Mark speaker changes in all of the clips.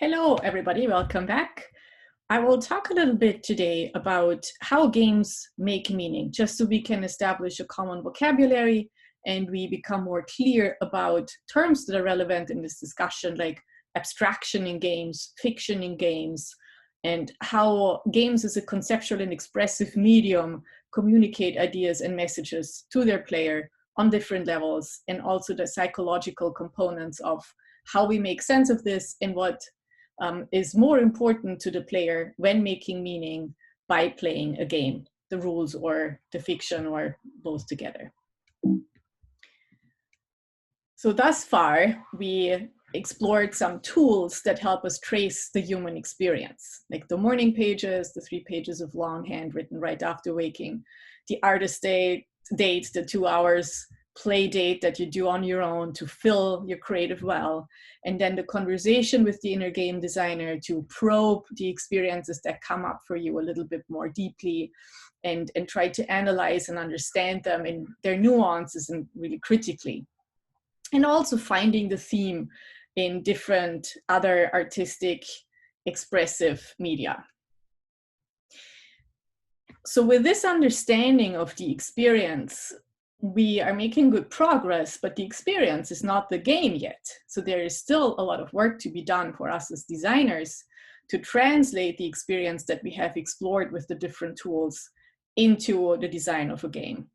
Speaker 1: Hello, everybody. Welcome back. I will talk a little bit today about how games make meaning, just so we can establish a common vocabulary and we become more clear about terms that are relevant in this discussion, like abstraction in games, fiction in games, and how games as a conceptual and expressive medium communicate ideas and messages to their player on different levels, and also the psychological components of how we make sense of this and what is more important to the player when making meaning by playing a game, the rules or the fiction or both together. So thus far, we explored some tools that help us trace the human experience, like the morning pages, the 3 pages of longhand written right after waking, the artist date, the 2 hours play date that you do on your own to fill your creative well, and then the conversation with the inner game designer to probe the experiences that come up for you a little bit more deeply and try to analyze and understand them in their nuances and really critically. And also finding the theme in different other artistic, expressive media. So with this understanding of the experience, we are making good progress, but the experience is not the game yet. So there is still a lot of work to be done for us as designers to translate the experience that we have explored with the different tools into the design of a game.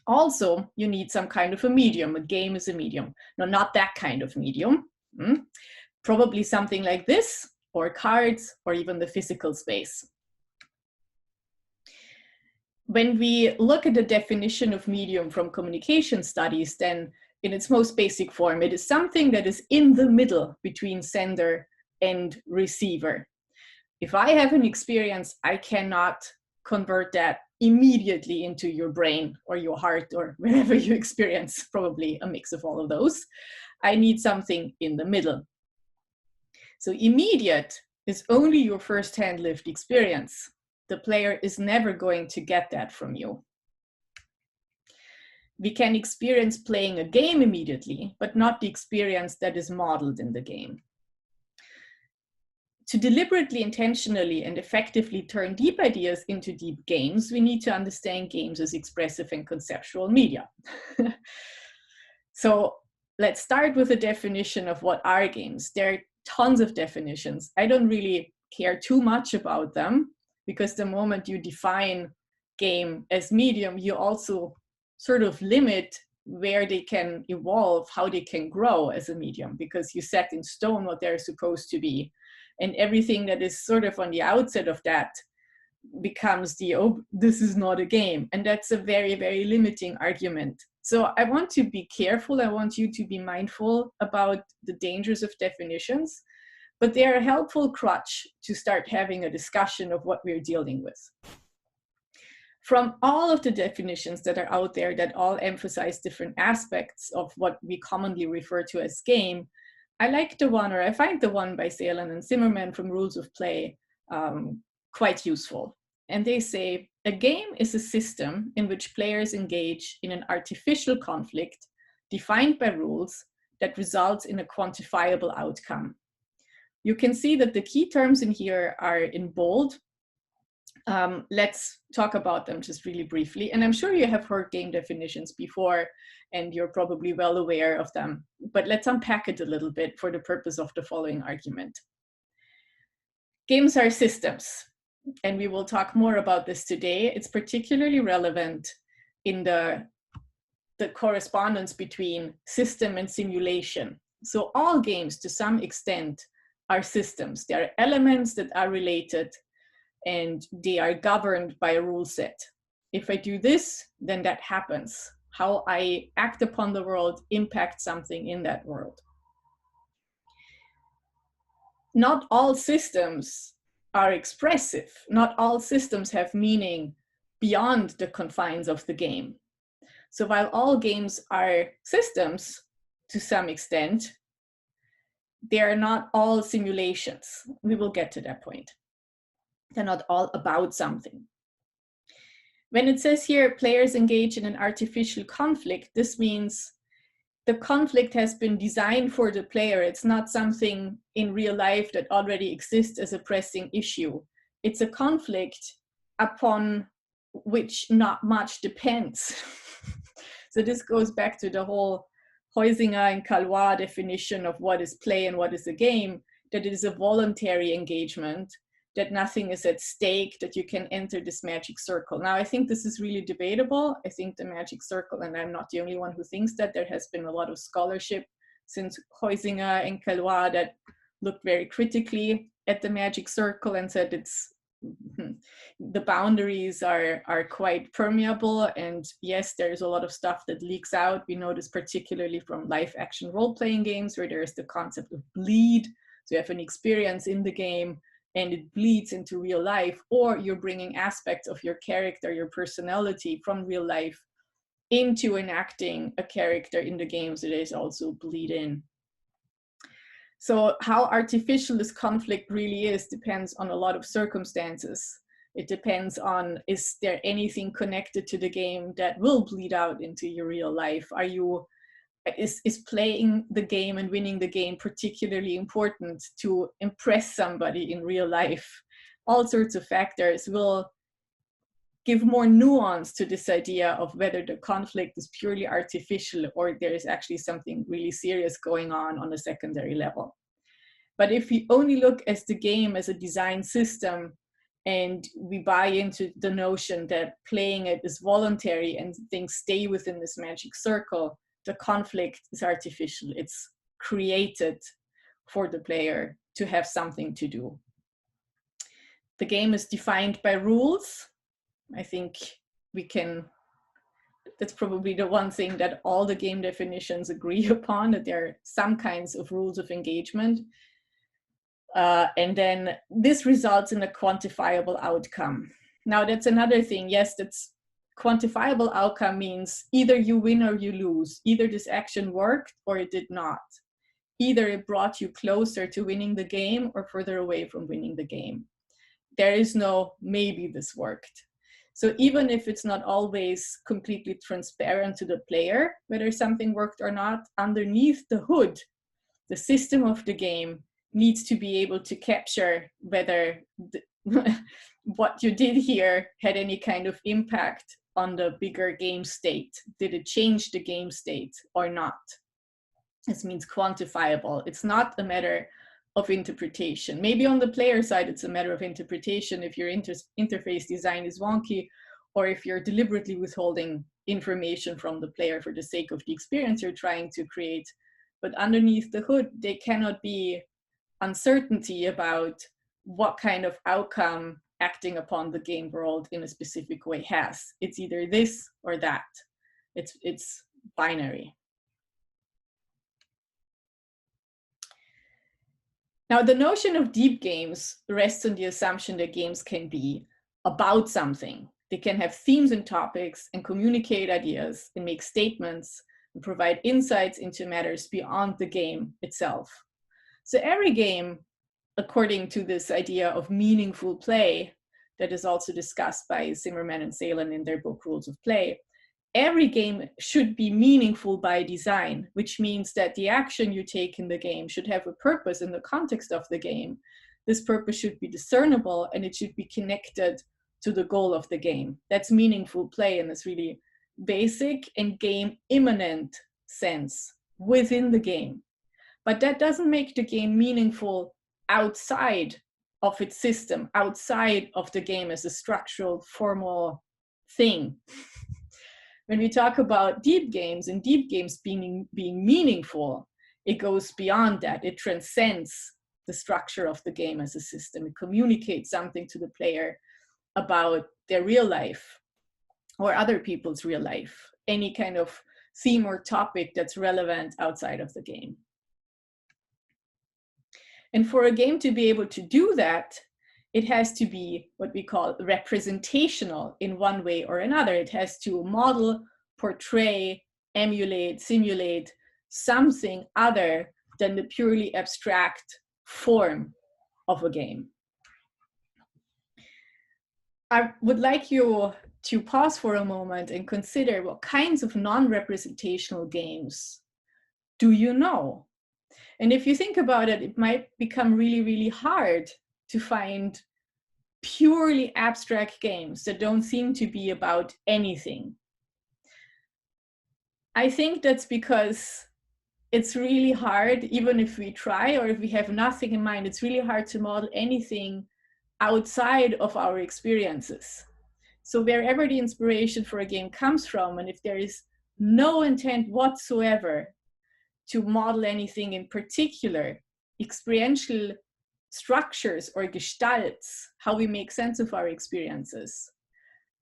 Speaker 1: Also, you need some kind of a medium. A game is a medium. No, not that kind of medium. Probably something like this, or cards, or even the physical space. When we look at the definition of medium from communication studies, then in its most basic form, it is something that is in the middle between sender and receiver. If I have an experience, I cannot convert that immediately into your brain or your heart or wherever you experience, probably a mix of all of those. I need something in the middle. So immediate is only your first-hand lived experience. The player is never going to get that from you. We can experience playing a game immediately, but not the experience that is modeled in the game. To deliberately, intentionally, and effectively turn deep ideas into deep games, we need to understand games as expressive and conceptual media. So let's start with a definition of what are games. There are tons of definitions. I don't really care too much about them, because the moment you define game as medium, you also sort of limit where they can evolve, how they can grow as a medium, because you set in stone what they're supposed to be. And everything that is sort of on the outset of that becomes oh, this is not a game. And that's a very, very limiting argument. So I want to be careful. I want you to be mindful about the dangers of definitions, but they're a helpful crutch to start having a discussion of what we're dealing with. From all of the definitions that are out there that all emphasize different aspects of what we commonly refer to as game, I like the one, or I find the one by Salen and Zimmerman from Rules of Play quite useful. And they say, a game is a system in which players engage in an artificial conflict defined by rules that results in a quantifiable outcome. You can see that the key terms in here are in bold. Let's talk about them just really briefly. And I'm sure you have heard game definitions before, and you're probably well aware of them. But let's unpack it a little bit for the purpose of the following argument. Games are systems, and we will talk more about this today. It's particularly relevant in the correspondence between system and simulation. So all games, to some extent, are systems. They are elements that are related and they are governed by a rule set. If I do this, then that happens. How I act upon the world impacts something in that world. Not all systems are expressive. Not all systems have meaning beyond the confines of the game. So while all games are systems to some extent, they are not all simulations. We will get to that point. They're not all about something. When it says here, players engage in an artificial conflict, this means the conflict has been designed for the player. It's not something in real life that already exists as a pressing issue. It's a conflict upon which not much depends. So this goes back to the whole Huizinga and Calois definition of what is play and what is a game, that it is a voluntary engagement, that nothing is at stake, that you can enter this magic circle. Now, I think this is really debatable. I think the magic circle, and I'm not the only one who thinks that, there has been a lot of scholarship since Huizinga and Calois that looked very critically at the magic circle and said it's the boundaries are quite permeable, and yes, there's a lot of stuff that leaks out. We know this particularly from live action role-playing games where there's the concept of bleed. So you have an experience in the game and it bleeds into real life, or you're bringing aspects of your character, your personality from real life into enacting a character in the game, so there's also bleed in. So how artificial this conflict really is depends on a lot of circumstances. It depends on, is there anything connected to the game that will bleed out into your real life? Is playing the game and winning the game particularly important to impress somebody in real life? All sorts of factors will give more nuance to this idea of whether the conflict is purely artificial or there is actually something really serious going on a secondary level. But if we only look at the game as a design system and we buy into the notion that playing it is voluntary and things stay within this magic circle, the conflict is artificial. It's created for the player to have something to do. The game is defined by rules. I think that's probably the one thing that all the game definitions agree upon, that there are some kinds of rules of engagement. And then this results in a quantifiable outcome. Now that's another thing. Yes, that's quantifiable outcome means either you win or you lose. Either this action worked or it did not. Either it brought you closer to winning the game or further away from winning the game. There is no maybe this worked. So even if it's not always completely transparent to the player whether something worked or not, underneath the hood, the system of the game needs to be able to capture whether what you did here had any kind of impact on the bigger game state. Did it change the game state or not? This means quantifiable. It's not a matter of interpretation. Maybe on the player side, it's a matter of interpretation if your interface design is wonky, or if you're deliberately withholding information from the player for the sake of the experience you're trying to create. But underneath the hood, there cannot be uncertainty about what kind of outcome acting upon the game world in a specific way has. It's either this or that. It's binary. Now, the notion of deep games rests on the assumption that games can be about something. They can have themes and topics and communicate ideas and make statements and provide insights into matters beyond the game itself. So every game, according to this idea of meaningful play that is also discussed by Zimmerman and Salen in their book Rules of Play, every game should be meaningful by design, which means that the action you take in the game should have a purpose in the context of the game. This purpose should be discernible and it should be connected to the goal of the game. That's meaningful play in this really basic and game immanent sense within the game. But that doesn't make the game meaningful outside of its system, outside of the game as a structural, formal thing. When we talk about deep games and deep games being meaningful, it goes beyond that. It transcends the structure of the game as a system. It communicates something to the player about their real life or other people's real life, any kind of theme or topic that's relevant outside of the game. And for a game to be able to do that, it has to be what we call representational in one way or another. It has to model, portray, emulate, simulate something other than the purely abstract form of a game. I would like you to pause for a moment and consider what kinds of non-representational games do you know? And if you think about it, it might become really, really hard to find purely abstract games that don't seem to be about anything. I think that's because it's really hard, even if we try or if we have nothing in mind, it's really hard to model anything outside of our experiences. So wherever the inspiration for a game comes from, and if there is no intent whatsoever to model anything in particular, experiential structures or gestalts, how we make sense of our experiences,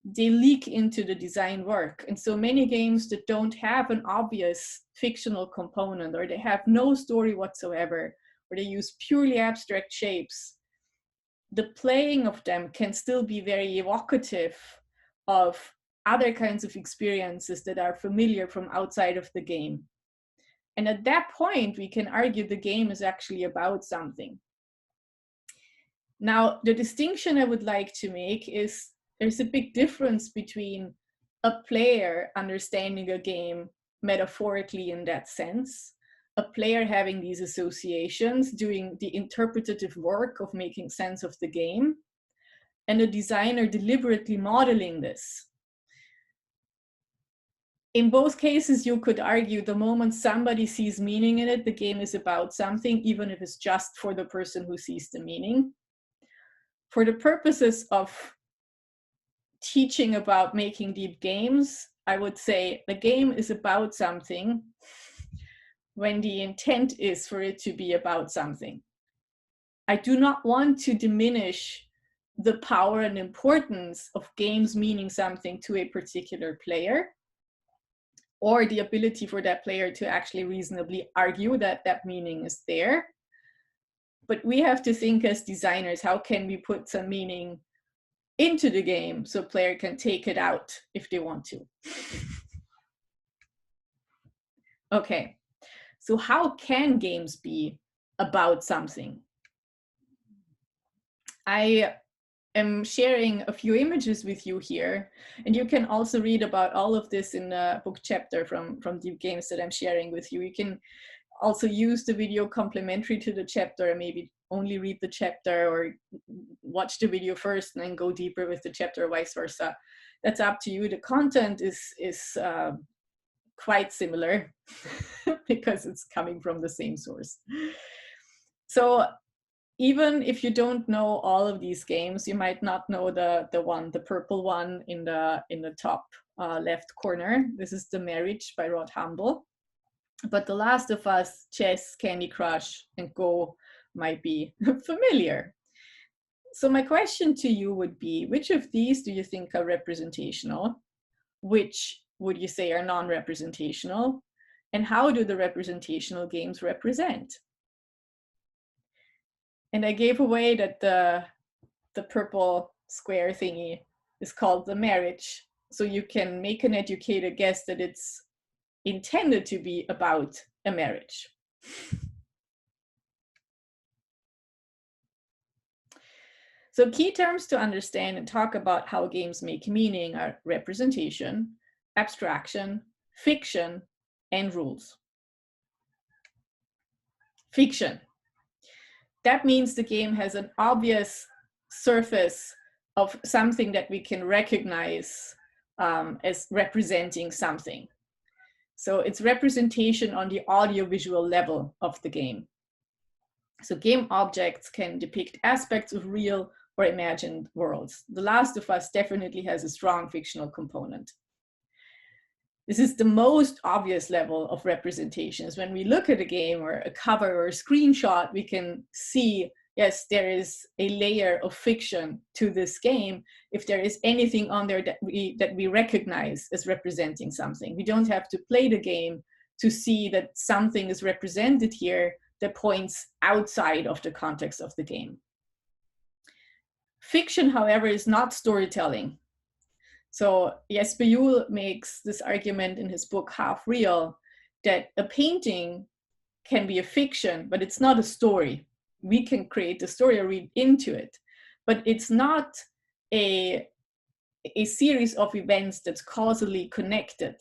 Speaker 1: they leak into the design work. And so many games that don't have an obvious fictional component, or they have no story whatsoever, or they use purely abstract shapes, the playing of them can still be very evocative of other kinds of experiences that are familiar from outside of the game. And at that point, we can argue the game is actually about something. Now, the distinction I would like to make is there's a big difference between a player understanding a game metaphorically in that sense, a player having these associations, doing the interpretative work of making sense of the game, and a designer deliberately modeling this. In both cases, you could argue the moment somebody sees meaning in it, the game is about something, even if it's just for the person who sees the meaning. For the purposes of teaching about making deep games, I would say the game is about something when the intent is for it to be about something. I do not want to diminish the power and importance of games meaning something to a particular player, or the ability for that player to actually reasonably argue that that meaning is there. But we have to think as designers, how can we put some meaning into the game so a player can take it out if they want to? Okay, so how can games be about something? I am sharing a few images with you here, and you can also read about all of this in the book chapter from Deep Games that I'm sharing with you. You can also use the video complementary to the chapter, and maybe only read the chapter or watch the video first and then go deeper with the chapter, or vice versa. That's up to you. The content is quite similar because it's coming from the same source. So even if you don't know all of these games, you might not know the purple one in the top left corner. This is The Marriage by Rod Humble. But The Last of Us, chess, Candy Crush, and Go might be familiar. So my question to you would be, which of these do you think are representational? Which would you say are non-representational? And how do the representational games represent? And I gave away that the purple square thingy is called The Marriage. So you can make an educated guess that it's intended to be about a marriage. So key terms to understand and talk about how games make meaning are representation, abstraction, fiction, and rules. Fiction. That means the game has an obvious surface of something that we can recognize as representing something. So it's representation on the audiovisual level of the game. So game objects can depict aspects of real or imagined worlds. The Last of Us definitely has a strong fictional component. This is the most obvious level of representations. When we look at a game or a cover or a screenshot, we can see, yes, there is a layer of fiction to this game if there is anything on there that we recognize as representing something. We don't have to play the game to see that something is represented here that points outside of the context of the game. Fiction, however, is not storytelling. So Jesper Juhl makes this argument in his book Half Real, that a painting can be a fiction, but it's not a story. We can create a story or read into it, but it's not a series of events that's causally connected.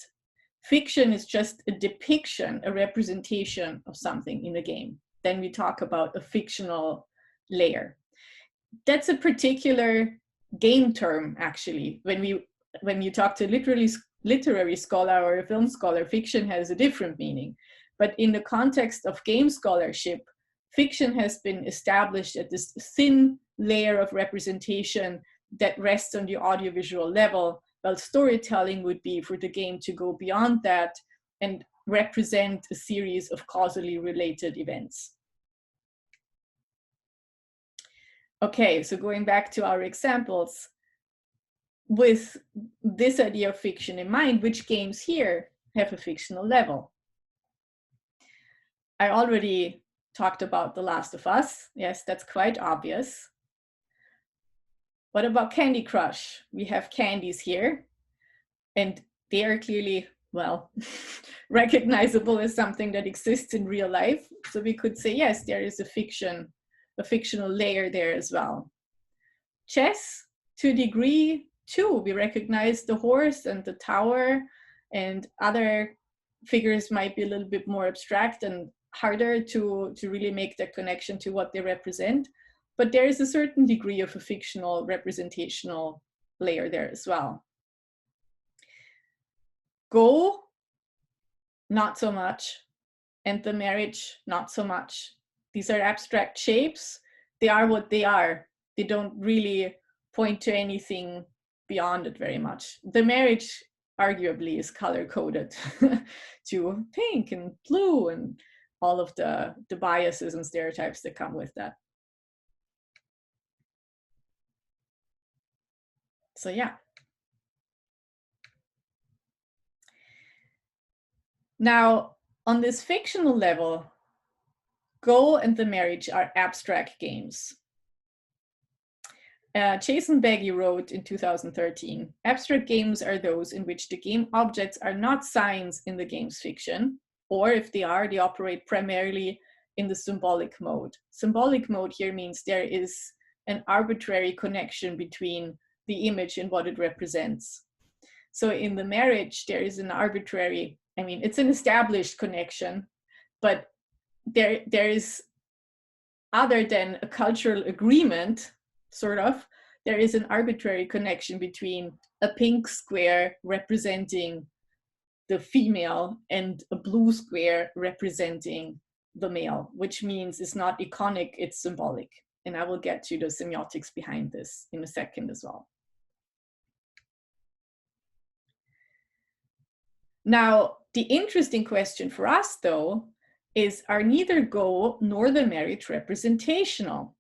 Speaker 1: Fiction is just a depiction, a representation of something in a game. Then we talk about a fictional layer. That's a particular game term, actually. When you talk to literary scholar or a film scholar, fiction has a different meaning. But in the context of game scholarship, fiction has been established at this thin layer of representation that rests on the audiovisual level, while storytelling would be for the game to go beyond that and represent a series of causally related events. Okay, so going back to our examples, with this idea of fiction in mind, which games here have a fictional level? I already talked about The Last of Us. Yes, that's quite obvious. What about Candy Crush? We have candies here, and they are clearly, well, recognizable as something that exists in real life. So we could say, yes, there is a fictional layer there as well. Chess, to a degree, too. We recognize the horse and the tower, and other figures might be a little bit more abstract and harder to really make the connection to what they represent. But there is a certain degree of a fictional representational layer there as well. Go, not so much, and the marriage, not so much. These are abstract shapes. They are what they are. They don't really point to anything beyond it very much. The marriage, arguably, is color-coded to pink and blue and all of the biases and stereotypes that come with that. So yeah. Now, on this fictional level, Go and the marriage are abstract games. Jason Beggy wrote in 2013, abstract games are those in which the game objects are not signs in the game's fiction, or if they are, they operate primarily in the symbolic mode. Symbolic mode here means there is an arbitrary connection between the image and what it represents. So in the marriage, there is an arbitrary, I mean, it's an established connection, but there is, other than a cultural agreement, sort of, there is an arbitrary connection between a pink square representing the female and a blue square representing the male, which means it's not iconic, it's symbolic. And I will get to the semiotics behind this in a second as well. Now, the interesting question for us, though, is, are neither Go nor the marriage representational?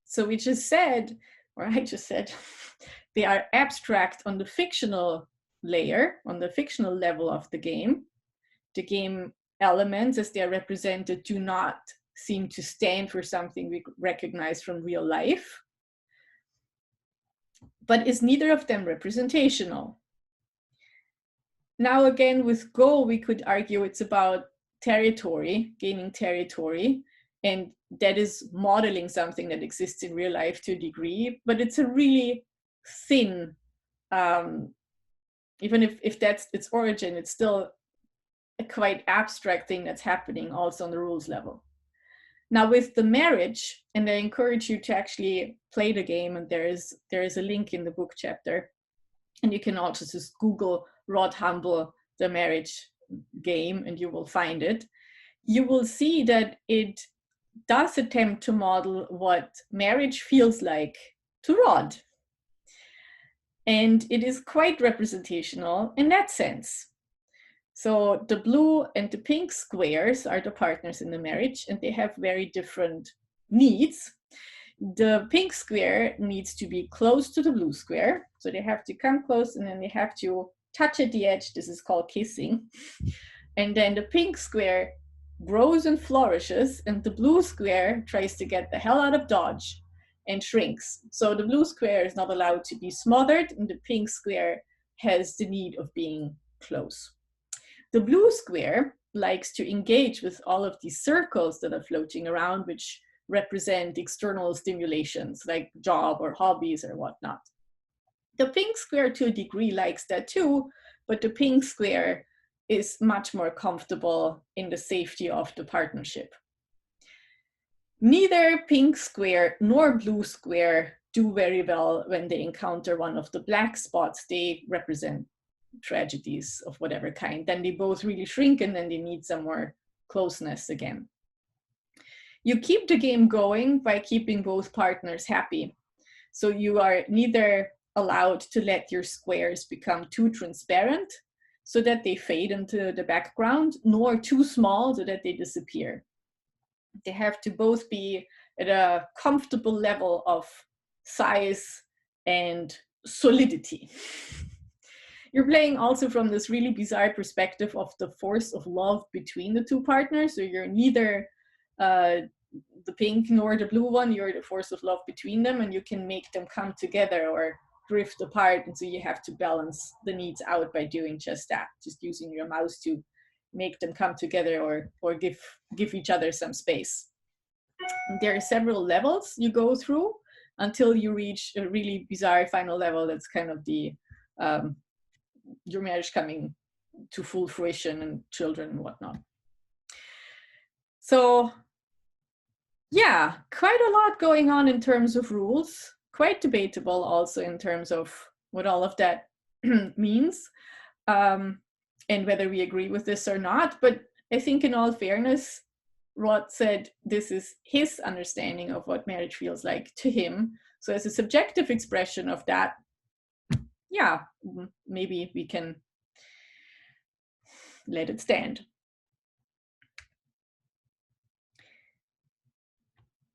Speaker 1: So we just said, or I just said, they are abstract on the fictional layer, on the fictional level of the game. The game elements, as they are represented, do not seem to stand for something we recognize from real life. But is neither of them representational? Now again, with Go, we could argue it's about territory, gaining territory, and that is modeling something that exists in real life to a degree, but it's a really thin, even if that's its origin, it's still a quite abstract thing that's happening also on the rules level. Now with the marriage, and I encourage you to actually play the game, and there is a link in the book chapter, and you can also just Google Rod Humble, the marriage game, and you will find it. You will see that it does attempt to model what marriage feels like to Rod. And it is quite representational in that sense. So the blue and the pink squares are the partners in the marriage, and they have very different needs. The pink square needs to be close to the blue square. So they have to come close, and then they have to touch at the edge. This is called kissing. And then the pink square grows and flourishes, and the blue square tries to get the hell out of Dodge and shrinks. So the blue square is not allowed to be smothered, and the pink square has the need of being close. The blue square likes to engage with all of these circles that are floating around, which represent external stimulations like job or hobbies or whatnot. The pink square to a degree likes that too, but the pink square is much more comfortable in the safety of the partnership. Neither pink square nor blue square do very well when they encounter one of the black spots. They represent tragedies of whatever kind. Then they both really shrink, and then they need some more closeness again. You keep the game going by keeping both partners happy. So you are neither allowed to let your squares become too transparent so that they fade into the background, nor too small so that they disappear. They have to both be at a comfortable level of size and solidity. You're playing also from this really bizarre perspective of the force of love between the two partners. So you're neither the pink nor the blue one, you're the force of love between them, and you can make them come together or drift apart. And so you have to balance the needs out by doing just that, just using your mouse to make them come together or give each other some space. And there are several levels you go through until you reach a really bizarre final level that's kind of the your marriage coming to full fruition and children and whatnot. So yeah, quite a lot going on in terms of rules, quite debatable also in terms of what all of that means, and whether we agree with this or not. But I think in all fairness, Rod said this is his understanding of what marriage feels like to him. So as a subjective expression of that, yeah, maybe we can let it stand.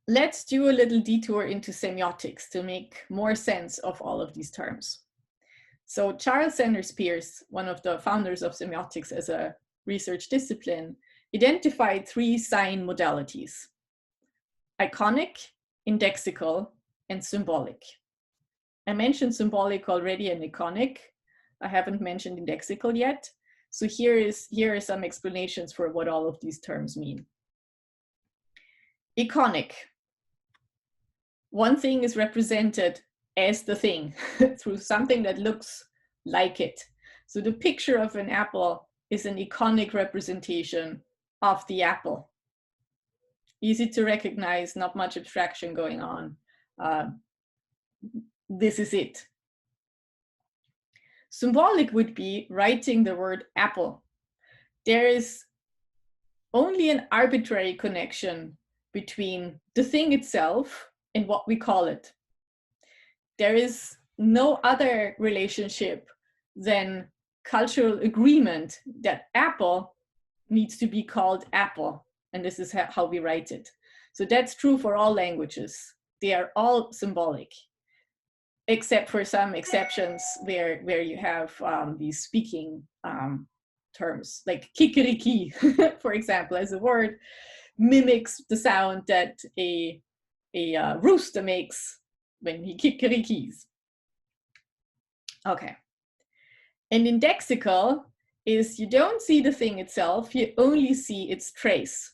Speaker 1: Let's do a little detour into semiotics to make more sense of all of these terms. So Charles Sanders Peirce, one of the founders of semiotics as a research discipline, identified 3 sign modalities: iconic, indexical, and symbolic. I mentioned symbolic already and iconic. I haven't mentioned indexical yet. So here are some explanations for what all of these terms mean. Iconic. One thing is represented as the thing through something that looks like it. So the picture of an apple is an iconic representation of the apple. Easy to recognize, not much abstraction going on. This is it. Symbolic would be writing the word apple. There is only an arbitrary connection between the thing itself and what we call it. There is no other relationship than cultural agreement that apple needs to be called apple, and this is how we write it. So that's true for all languages. They are all symbolic, except for some exceptions where you have these speaking terms, like kikeriki, for example, as a word, mimics the sound that a rooster makes when he kikerikis. Okay. And indexical is you don't see the thing itself, you only see its trace.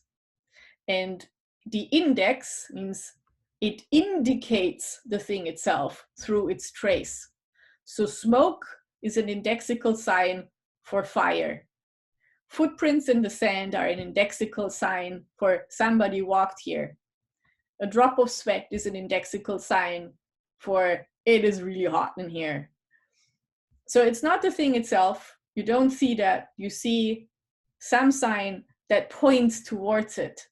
Speaker 1: And the index means it indicates the thing itself through its trace. So smoke is an indexical sign for fire. Footprints in the sand are an indexical sign for somebody walked here. A drop of sweat is an indexical sign for it is really hot in here. So it's not the thing itself. You don't see that. You see some sign that points towards it.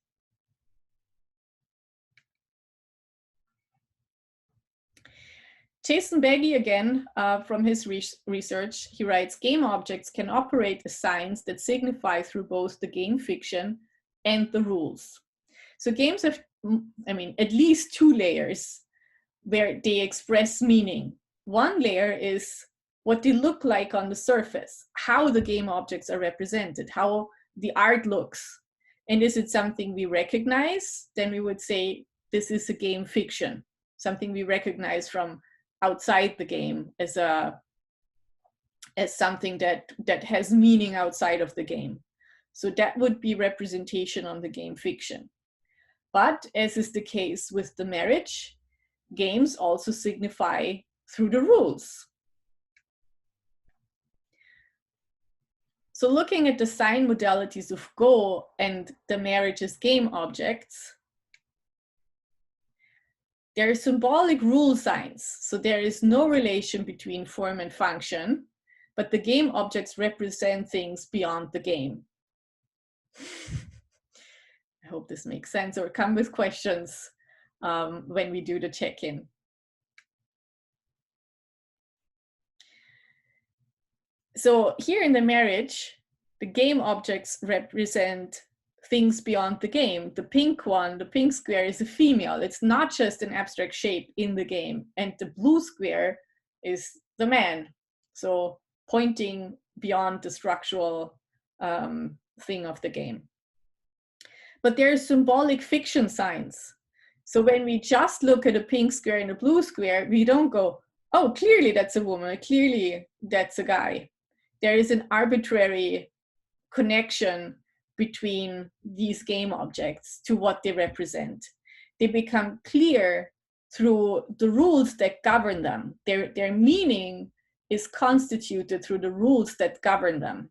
Speaker 1: Jason Beggy, again, from his research, he writes, game objects can operate as signs that signify through both the game fiction and the rules. So games have, at least 2 layers where they express meaning. One layer is what they look like on the surface, how the game objects are represented, how the art looks. And is it something we recognize? Then we would say this is a game fiction, something we recognize from outside the game as something that has meaning outside of the game. So that would be representation on the game fiction. But as is the case with the marriage, games also signify through the rules. So looking at the sign modalities of Go and the marriage's game objects, there are symbolic rule signs. So there is no relation between form and function, but the game objects represent things beyond the game. I hope this makes sense, or come with questions when we do the check-in. So here in the marriage, the game objects represent things beyond the game. The pink one, the pink square, is a female. It's not just an abstract shape in the game. And the blue square is the man. So pointing beyond the structural thing of the game. But there are symbolic fiction signs. So when we just look at a pink square and a blue square, we don't go, oh, clearly that's a woman, clearly that's a guy. There is an arbitrary connection between these game objects to what they represent. They become clear through the rules that govern them. Their meaning is constituted through the rules that govern them.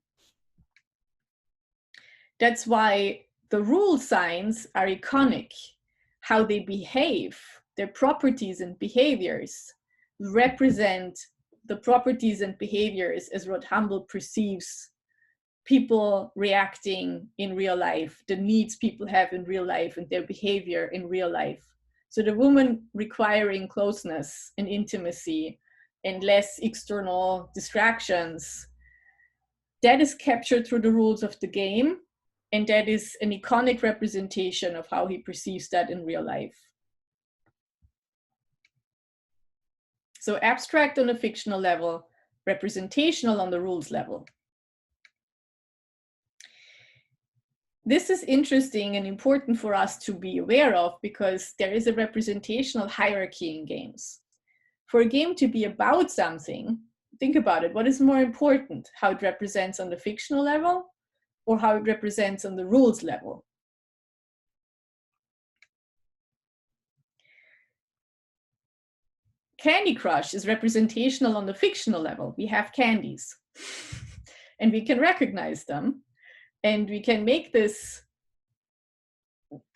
Speaker 1: That's why the rule signs are iconic. How they behave, their properties and behaviors represent the properties and behaviors as what Humble perceives people reacting in real life, the needs people have in real life and their behavior in real life. So the woman requiring closeness and intimacy and less external distractions, that is captured through the rules of the game, and that is an iconic representation of how he perceives that in real life. So abstract on a fictional level, representational on the rules level. This is interesting and important for us to be aware of because there is a representational hierarchy in games. For a game to be about something, think about it, what is more important? How it represents on the fictional level or how it represents on the rules level? Candy Crush is representational on the fictional level. We have candies and we can recognize them. And we can make this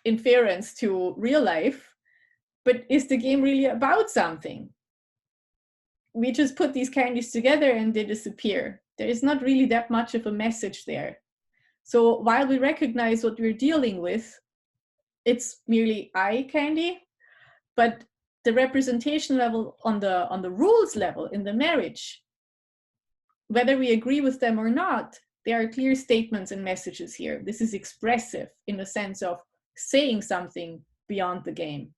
Speaker 1: inference to real life, but is the game really about something? We just put these candies together and they disappear. There is not really that much of a message there. So while we recognize what we're dealing with, it's merely eye candy, but the representation level on the rules level in the marriage, whether we agree with them or not, there are clear statements and messages here. This is expressive in the sense of saying something beyond the game.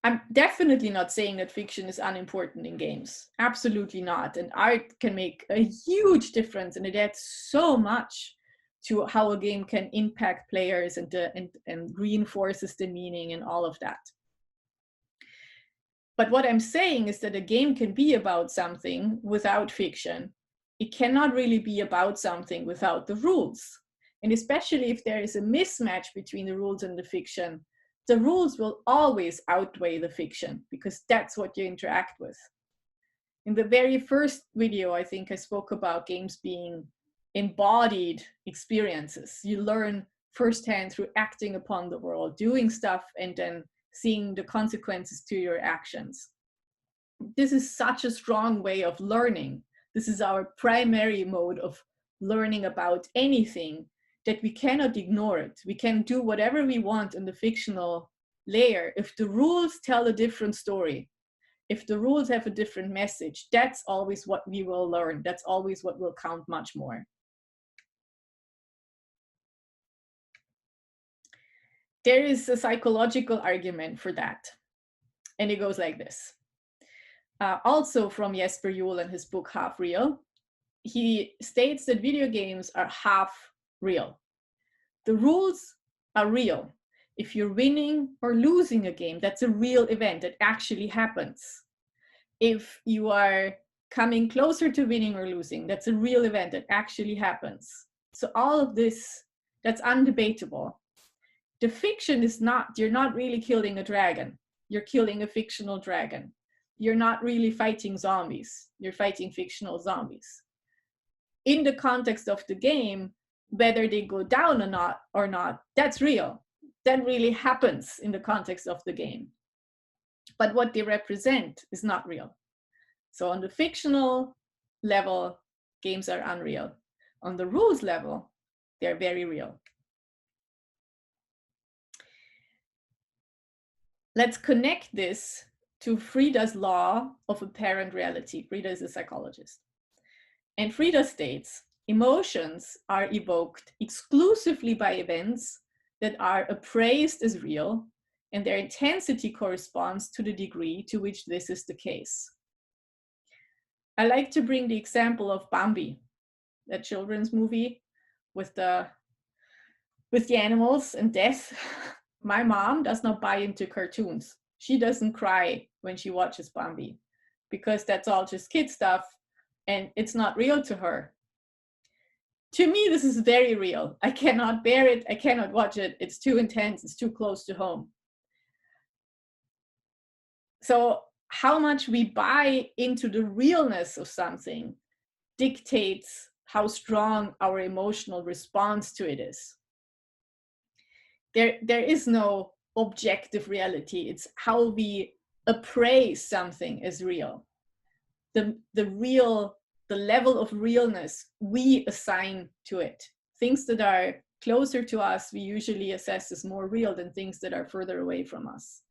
Speaker 1: I'm definitely not saying that fiction is unimportant in games. Absolutely not. And art can make a huge difference, and it adds so much to how a game can impact players and reinforces the meaning and all of that. But what I'm saying is that a game can be about something without fiction. It cannot really be about something without the rules. And especially if there is a mismatch between the rules and the fiction, the rules will always outweigh the fiction because that's what you interact with. In the very first video, I think I spoke about games being embodied experiences. You learn firsthand through acting upon the world, doing stuff, and then seeing the consequences to your actions. This is such a strong way of learning. This is our primary mode of learning about anything, that we cannot ignore it. We can do whatever we want in the fictional layer. If the rules tell a different story, if the rules have a different message, that's always what we will learn. That's always what will count much more. There is a psychological argument for that. And it goes like this. Also from Jesper Juhl and his book Half Real, he states that video games are half real. The rules are real. If you're winning or losing a game, that's a real event that actually happens. If you are coming closer to winning or losing, that's a real event that actually happens. So all of this, that's undebatable. The fiction is not, you're not really killing a dragon. You're killing a fictional dragon. you're not really fighting zombies. You're fighting fictional zombies. In the context of the game, whether they go down or not, that's real. That really happens in the context of the game. But what they represent is not real. So on the fictional level, games are unreal. On the rules level, they're very real. Let's connect this to Frida's law of apparent reality. Frida is a psychologist. And Frida states, emotions are evoked exclusively by events that are appraised as real, and their intensity corresponds to the degree to which this is the case. I like to bring the example of Bambi, that children's movie with the animals and death. My mom does not buy into cartoons. She doesn't cry when she watches Bambi because that's all just kid stuff and it's not real to her. To me, this is very real. I cannot bear it. I cannot watch it. It's too intense. It's too close to home. So how much we buy into the realness of something dictates how strong our emotional response to it is. There is no objective reality. It's how we appraise something as real. The level of realness we assign to it. Things that are closer to us, we usually assess as more real than things that are further away from us.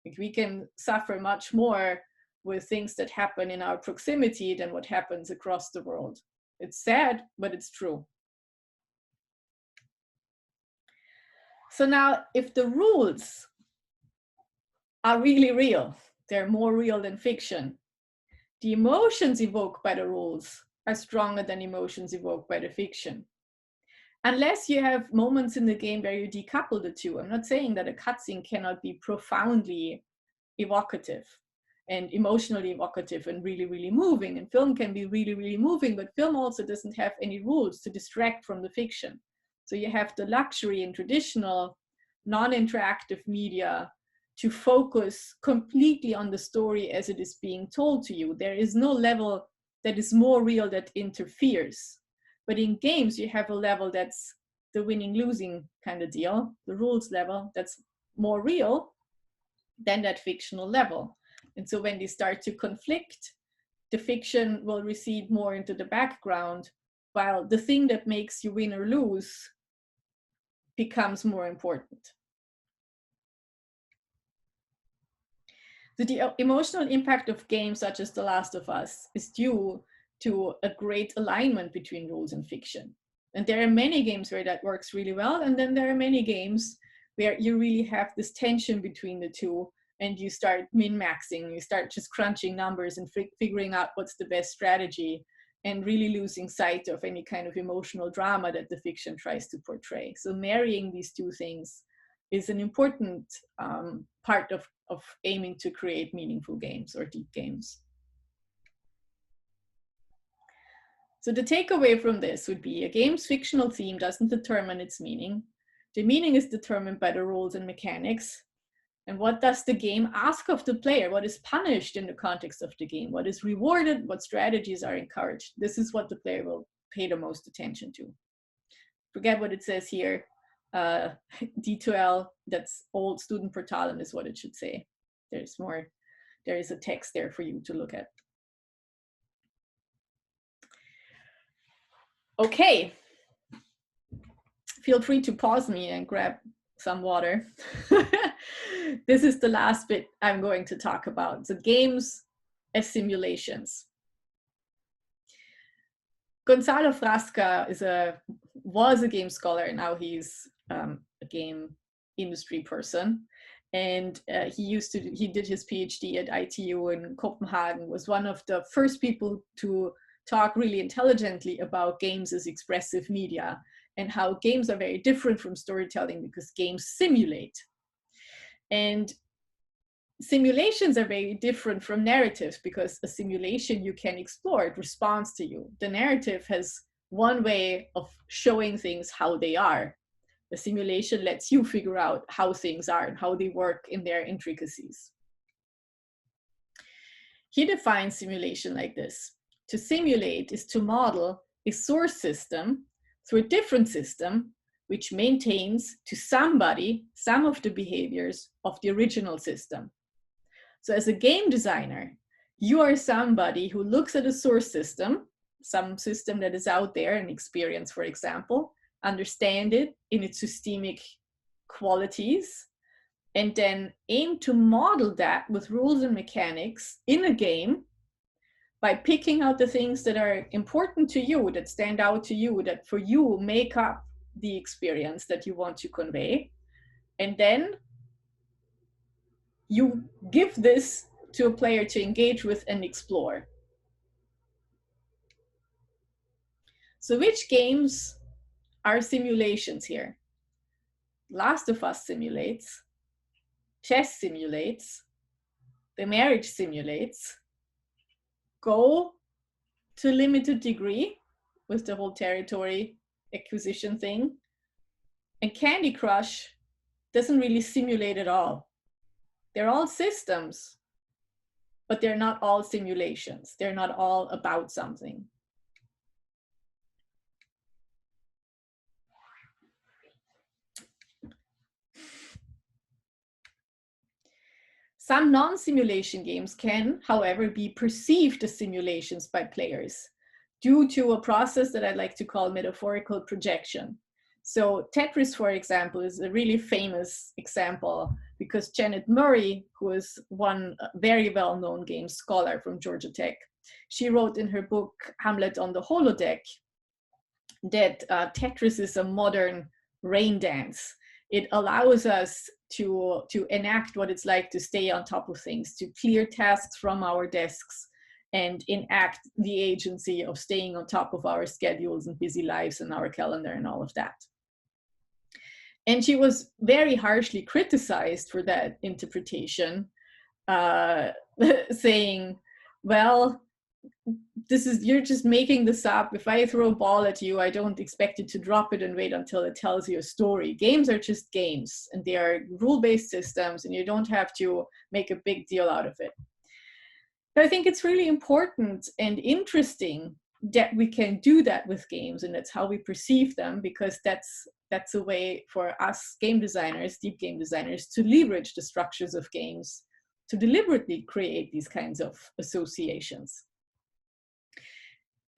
Speaker 1: Like we can suffer much more with things that happen in our proximity than what happens across the world. It's sad, but it's true. So now, if the rules are really real, they're more real than fiction, the emotions evoked by the rules are stronger than emotions evoked by the fiction. Unless you have moments in the game where you decouple the two. I'm not saying that a cutscene cannot be profoundly evocative and emotionally evocative and really, really moving. And film can be really, really moving, but film also doesn't have any rules to distract from the fiction. So you have the luxury in traditional non-interactive media to focus completely on the story as it is being told to you. There is no level that is more real that interferes. But in games, you have a level that's the winning-losing kind of deal, the rules level that's more real than that fictional level. And so when they start to conflict, the fiction will recede more into the background, while the thing that makes you win or lose becomes more important. The emotional impact of games such as The Last of Us is due to a great alignment between rules and fiction. And there are many games where that works really well, and then there are many games where you really have this tension between the two, and you start min-maxing, you start just crunching numbers and figuring out what's the best strategy, and really losing sight of any kind of emotional drama that the fiction tries to portray. So marrying these two things is an important part of aiming to create meaningful games or deep games. So the takeaway from this would be a game's fictional theme doesn't determine its meaning. The meaning is determined by the rules and mechanics. And what does the game ask of the player? What is punished in the context of the game? What is rewarded? What strategies are encouraged? This is what the player will pay the most attention to. Forget what it says here. D2L, that's old student portalen is what it should say. There is a text there for you to look at. Okay. Feel free to pause me and grab some water. This is the last bit I'm going to talk about. So games as simulations. Gonzalo Frasca was a game scholar. Now he's a game industry person. And he did his PhD at ITU in Copenhagen, was one of the first people to talk really intelligently about games as expressive media and how games are very different from storytelling because games simulate. And simulations are very different from narratives because a simulation you can explore, it responds to you. The narrative has one way of showing things how they are. The simulation lets you figure out how things are and how they work in their intricacies. He defines simulation like this. To simulate is to model a source system through a different system which maintains to somebody some of the behaviors of the original system. So as a game designer, you are somebody who looks at a source system, some system that is out there, an experience, for example, understand it in its systemic qualities, and then aim to model that with rules and mechanics in a game by picking out the things that are important to you, that stand out to you, that for you make up the experience that you want to convey. And then you give this to a player to engage with and explore. So which games are simulations here? Last of Us simulates, chess simulates, the marriage simulates, Go to a limited degree with the whole territory acquisition thing, and Candy Crush doesn't really simulate at all. They're all systems, but they're not all simulations. They're not all about something. Some non-simulation games can, however, be perceived as simulations by players due to a process that I'd like to call metaphorical projection. So Tetris, for example, is a really famous example because Janet Murray, who is one very well-known game scholar from Georgia Tech, she wrote in her book, Hamlet on the Holodeck, that Tetris is a modern rain dance. It allows us to enact what it's like to stay on top of things, to clear tasks from our desks and enact the agency of staying on top of our schedules and busy lives and our calendar and all of that. And she was very harshly criticized for that interpretation, saying, well, you're just making this up. If I throw a ball at you, I don't expect you to drop it and wait until it tells you a story. Games are just games, and they are rule-based systems, and you don't have to make a big deal out of it. But I think it's really important and interesting that we can do that with games, and that's how we perceive them, because that's a way for us game designers, deep game designers, to leverage the structures of games to deliberately create these kinds of associations.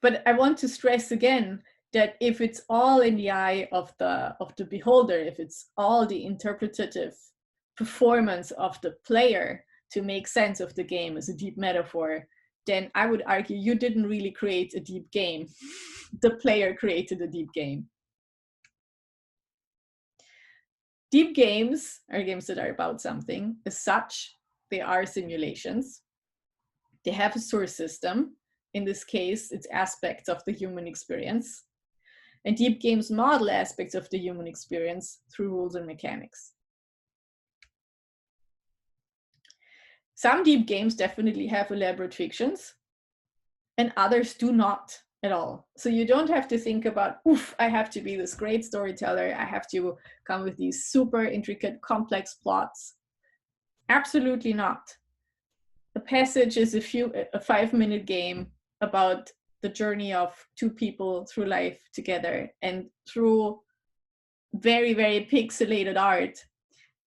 Speaker 1: But I want to stress again that if it's all in the eye of the beholder, if it's all the interpretative performance of the player to make sense of the game as a deep metaphor, then I would argue you didn't really create a deep game. The player created a deep game. Deep games are games that are about something. As such, they are simulations. They have a source system. In this case, it's aspects of the human experience. And deep games model aspects of the human experience through rules and mechanics. Some deep games definitely have elaborate fictions, and others do not at all. So you don't have to think about, oof, I have to be this great storyteller. I have to come with these super intricate, complex plots. Absolutely not. The Passage is a 5-minute game about the journey of two people through life together, and through very, very pixelated art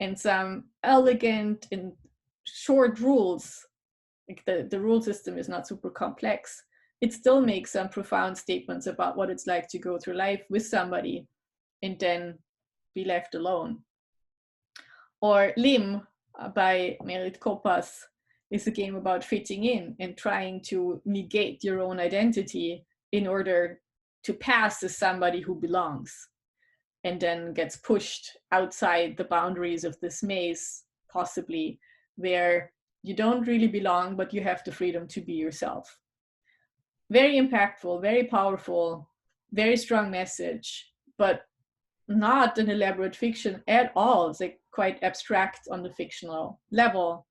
Speaker 1: and some elegant and short rules. Like the rule system is not super complex. It still makes some profound statements about what it's like to go through life with somebody and then be left alone. Or Lim by Merit Kopas is a game about fitting in and trying to negate your own identity in order to pass as somebody who belongs, and then gets pushed outside the boundaries of this maze, possibly, where you don't really belong, but you have the freedom to be yourself. Very impactful, very powerful, very strong message, but not an elaborate fiction at all. It's like quite abstract on the fictional level,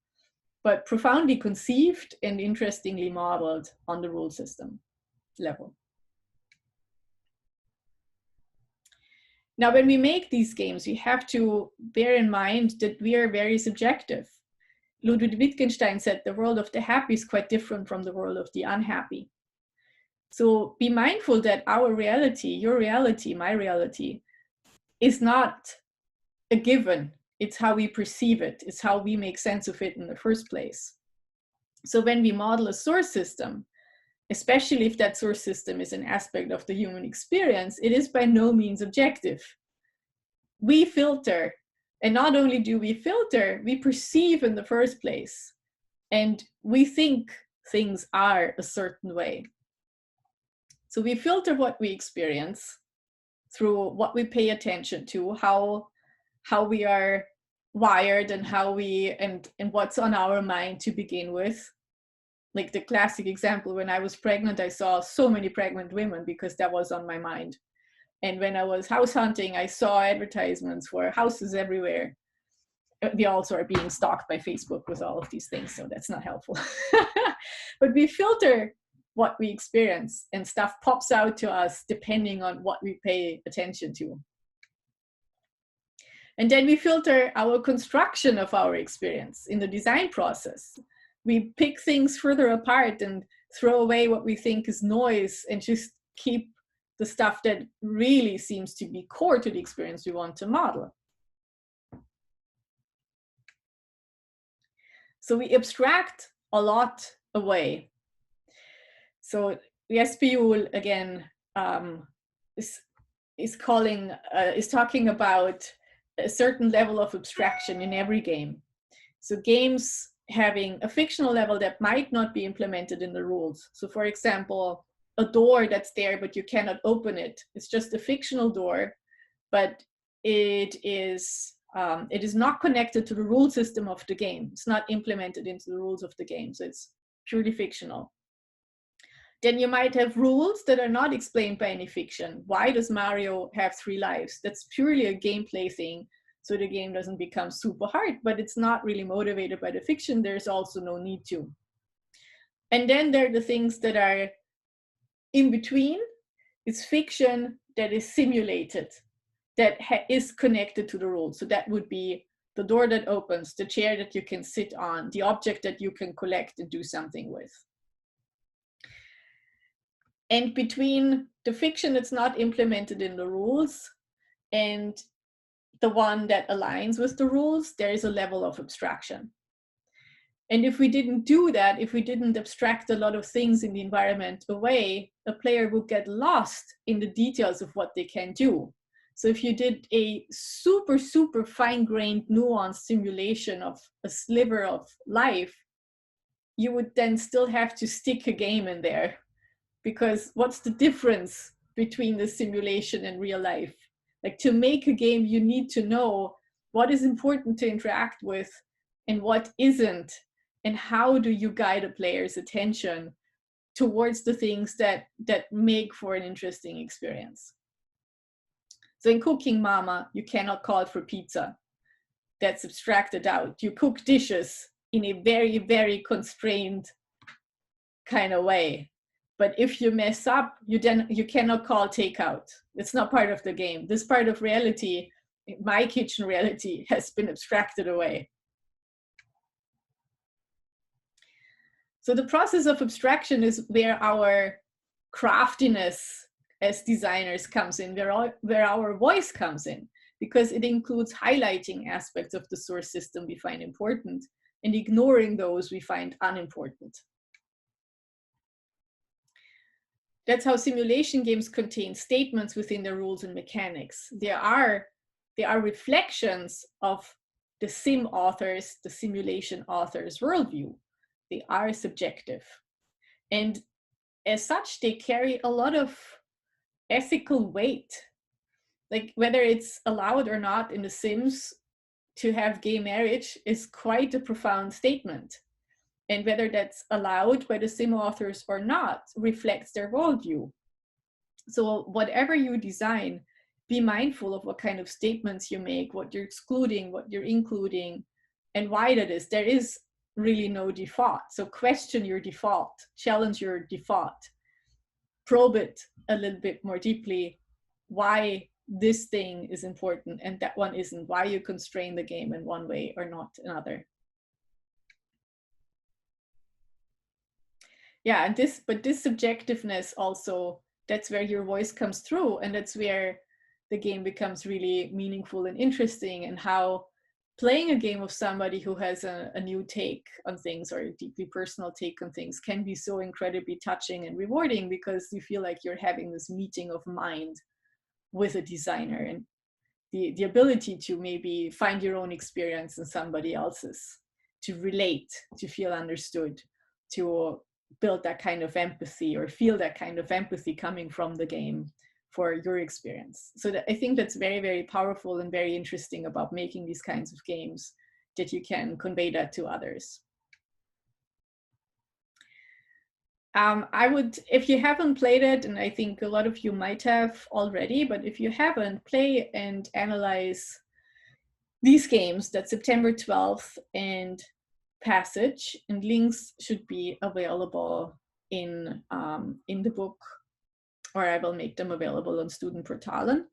Speaker 1: but profoundly conceived and interestingly modeled on the rule system level. Now, when we make these games, we have to bear in mind that we are very subjective. Ludwig Wittgenstein said the world of the happy is quite different from the world of the unhappy. So be mindful that our reality, your reality, my reality, is not a given. It's how we perceive it. It's how we make sense of it in the first place. So when we model a source system, especially if that source system is an aspect of the human experience, it is by no means objective. We filter, and not only do we filter, we perceive in the first place, and we think things are a certain way. So we filter what we experience through what we pay attention to, how we are wired, and how we and what's on our mind to begin with. Like the classic example, when I was pregnant, I saw so many pregnant women because that was on my mind. And when I was house hunting, I saw advertisements for houses everywhere. We also are being stalked by Facebook with all of these things, so that's not helpful. But we filter what we experience, and stuff pops out to us depending on what we pay attention to. And then we filter our construction of our experience in the design process. We pick things further apart and throw away what we think is noise, and just keep the stuff that really seems to be core to the experience we want to model. So we abstract a lot away. So the SPU again is talking about a certain level of abstraction in every game. So games having a fictional level that might not be implemented in the rules. So for example, a door that's there but you cannot open it. It's just a fictional door, but it is not connected to the rule system of the game. It's not implemented into the rules of the game, so it's purely fictional. Then you might have rules that are not explained by any fiction. Why does Mario have 3 lives? That's purely a gameplay thing, so the game doesn't become super hard, but it's not really motivated by the fiction. There's also no need to. And then there are the things that are in between. It's fiction that is simulated, that is connected to the rules. So that would be the door that opens, the chair that you can sit on, the object that you can collect and do something with. And between the fiction that's not implemented in the rules and the one that aligns with the rules, there is a level of abstraction. And if we didn't do that, if we didn't abstract a lot of things in the environment away, a player would get lost in the details of what they can do. So if you did a super, super fine-grained, nuanced simulation of a sliver of life, you would then still have to stick a game in there. Because what's the difference between the simulation and real life? Like, to make a game, you need to know what is important to interact with and what isn't, and how do you guide a player's attention towards the things that make for an interesting experience. So in Cooking Mama, you cannot call for pizza. That's abstracted out. You cook dishes in a very, very constrained kind of way. But if you mess up, you cannot call takeout. It's not part of the game. This part of reality, my kitchen reality, has been abstracted away. So the process of abstraction is where our craftiness as designers comes in, where our voice comes in, because it includes highlighting aspects of the source system we find important and ignoring those we find unimportant. That's how simulation games contain statements within the rules and mechanics. They are reflections of the sim authors, the simulation authors' worldview. They are subjective. And as such, they carry a lot of ethical weight. Like, whether it's allowed or not in The Sims to have gay marriage is quite a profound statement. And whether that's allowed by the sim authors or not reflects their worldview. So whatever you design, be mindful of what kind of statements you make, what you're excluding, what you're including, and why that is. There is really no default. So question your default, challenge your default, probe it a little bit more deeply, why this thing is important and that one isn't, why you constrain the game in one way or not another. Yeah, and but this subjectiveness also, that's where your voice comes through, and that's where the game becomes really meaningful and interesting, and how playing a game with somebody who has a new take on things, or a deeply personal take on things, can be so incredibly touching and rewarding, because you feel like you're having this meeting of mind with a designer, and the ability to maybe find your own experience in somebody else's, to relate, to feel understood, to build that kind of empathy, or feel that kind of empathy coming from the game for your experience. So I think that's very, very powerful and very interesting about making these kinds of games, that you can convey that to others. I would, if you haven't played it, and I think a lot of you might have already, but if you haven't, play and analyze these games, that September 12th and Passage, and links should be available in the book, or I will make them available on Student Portalen.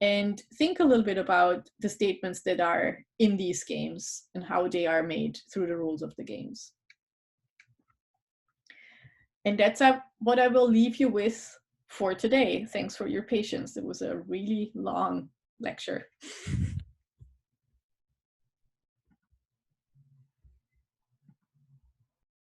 Speaker 1: And think a little bit about the statements that are in these games and how they are made through the rules of the games. And that's what I will leave you with for today. Thanks for your patience. It was a really long lecture.